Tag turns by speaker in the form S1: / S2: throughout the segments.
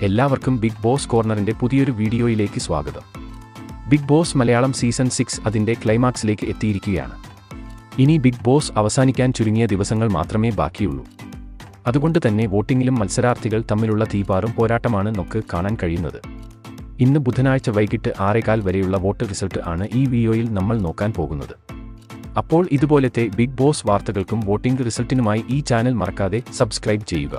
S1: എല്ലാവർക്കും big boss കോർണറിന്റെ പുതിയൊരു വീഡിയോയിലേക്ക് സ്വാഗതം. ബിഗ് ബോസ് മലയാളം സീസൺ 6 അതിന്റെ ക്ലൈമാക്സിലേക്ക് എത്തിയിരിക്കുകയാണ്. ഇനി ബിഗ് ബോസ് അവസാനിക്കാൻ ചുരുങ്ങിയ ദിവസങ്ങൾ മാത്രമേ ബാക്കിയുള്ളൂ. അതുകൊണ്ട് തന്നെ വോട്ടിംഗിലും മത്സരാർത്ഥികൾ തമ്മിലുള്ള തീപാറും പോരാട്ടമാണ് നമുക്ക് കാണാൻ കഴിയുന്നത്. ഇന്ന് ബുധനാഴ്ച വൈകിട്ട് 6:15 വരെയുള്ള വോട്ട് റിസൾട്ട് ആണ് ഈ വീഡിയോയിൽ നമ്മൾ നോക്കാൻ പോകുന്നത്. അപ്പോൾ ഇതുപോലത്തെ ബിഗ് ബോസ് വാർത്തകൾക്കും വോട്ടിംഗ് റിസൾട്ടിനുമായി ഈ ചാനൽ മറക്കാതെ സബ്സ്ക്രൈബ് ചെയ്യുക.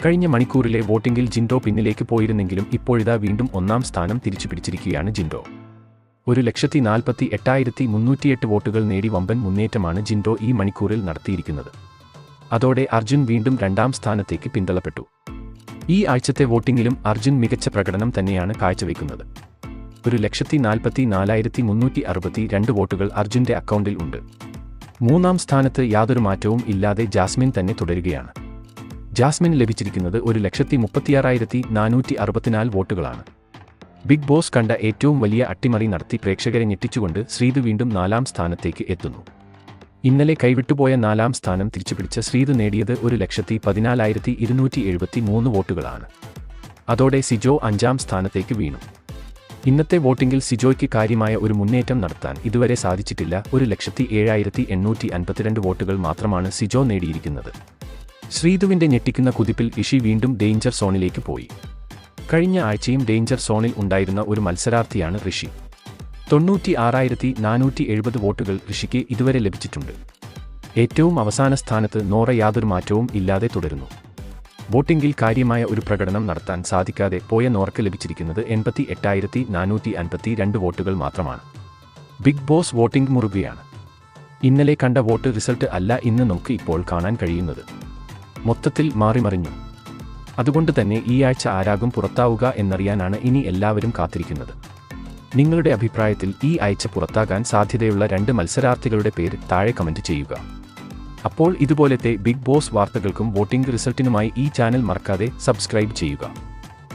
S1: കഴിഞ്ഞ മണിക്കൂറിലെ വോട്ടിംഗിൽ ജിൻഡോ പിന്നിലേക്ക് പോയിരുന്നെങ്കിലും ഇപ്പോഴിതാ വീണ്ടും ഒന്നാം സ്ഥാനം തിരിച്ചുപിടിച്ചിരിക്കുകയാണ് ജിൻഡോ. 1,48,308 വോട്ടുകൾ നേടി വമ്പൻ മുന്നേറ്റമാണ് ജിൻഡോ ഈ മണിക്കൂറിൽ നടത്തിയിരിക്കുന്നത്. അതോടെ അർജുൻ വീണ്ടും രണ്ടാം സ്ഥാനത്തേക്ക് പിന്തള്ളപ്പെട്ടു. ഈ ആഴ്ചത്തെ വോട്ടിംഗിലും അർജുൻ മികച്ച പ്രകടനം തന്നെയാണ് കാഴ്ചവെക്കുന്നത്. 1,44,362 വോട്ടുകൾ അർജുന്റെ അക്കൗണ്ടിൽ ഉണ്ട്. മൂന്നാം സ്ഥാനത്ത് യാതൊരു മാറ്റവും ഇല്ലാതെ ജാസ്മിൻ തന്നെ തുടരുകയാണ്. ജാസ്മിന് ലഭിച്ചിരിക്കുന്നത് 1,36,464 വോട്ടുകളാണ്. ബിഗ് ബോസ് കണ്ട ഏറ്റവും വലിയ അട്ടിമറി നടത്തി പ്രേക്ഷകരെ ഞെട്ടിച്ചുകൊണ്ട് ശ്രീതു വീണ്ടും 4-ാം സ്ഥാനത്തേക്ക് എത്തുന്നു. ഇന്നലെ കൈവിട്ടുപോയ 4-ാം സ്ഥാനം തിരിച്ചുപിടിച്ച ശ്രീതു നേടിയത് 1,14,273 വോട്ടുകളാണ്. അതോടെ സിജോ 5-ാം സ്ഥാനത്തേക്ക് വീണു. ഇന്നത്തെ വോട്ടിംഗിൽ സിജോയ്ക്ക് കാര്യമായ ഒരു മുന്നേറ്റം നടത്താൻ ഇതുവരെ സാധിച്ചിട്ടില്ല. 1,07,852 വോട്ടുകൾ മാത്രമാണ് സിജോ നേടിയിരിക്കുന്നത്. ശ്രീതുവിന്റെ ഞെട്ടിക്കുന്ന കുതിപ്പിൽ ഇഷി വീണ്ടും ഡേഞ്ചർ സോണിലേക്ക് പോയി. കഴിഞ്ഞ ആഴ്ചയും ഡേഞ്ചർ സോണിൽ ഉണ്ടായിരുന്ന ഒരു മത്സരാർത്ഥിയാണ് ഋഷി. 96,470 വോട്ടുകൾ ഋഷിക്ക് ഇതുവരെ ലഭിച്ചിട്ടുണ്ട്. ഏറ്റവും അവസാന സ്ഥാനത്ത് നോറ യാതൊരു മാറ്റവും ഇല്ലാതെ തുടരുന്നു. വോട്ടിംഗിൽ കാര്യമായ ഒരു പ്രകടനം നടത്താൻ സാധിക്കാതെ പോയ നോറയ്ക്ക് ലഭിച്ചിരിക്കുന്നത് 88,452 വോട്ടുകൾ മാത്രമാണ്. ബിഗ് ബോസ് വോട്ടിംഗ് മുറുകുകയാണ്. ഇന്നലെ കണ്ട വോട്ട് റിസൾട്ട് അല്ല ഇന്ന് നമുക്ക് ഇപ്പോൾ കാണാൻ കഴിയുന്നത്. മൊത്തത്തിൽ മാറിമറിഞ്ഞു. അതുകൊണ്ട് തന്നെ ഈ ആഴ്ച ആരാകും പുറത്താവുക എന്നറിയാനാണ് ഇനി എല്ലാവരും കാത്തിരിക്കുന്നത്. നിങ്ങളുടെ അഭിപ്രായത്തിൽ ഈ ആഴ്ച പുറത്താകാൻ സാധ്യതയുള്ള 2 മത്സരാർത്ഥികളുടെ പേര് താഴെ കമന്റ് ചെയ്യുക. അപ്പോൾ ഇതുപോലത്തെ ബിഗ് ബോസ് വാർത്തകൾക്കും വോട്ടിംഗ് റിസൾട്ടിനുമായി ഈ ചാനൽ മറക്കാതെ സബ്സ്ക്രൈബ് ചെയ്യുക.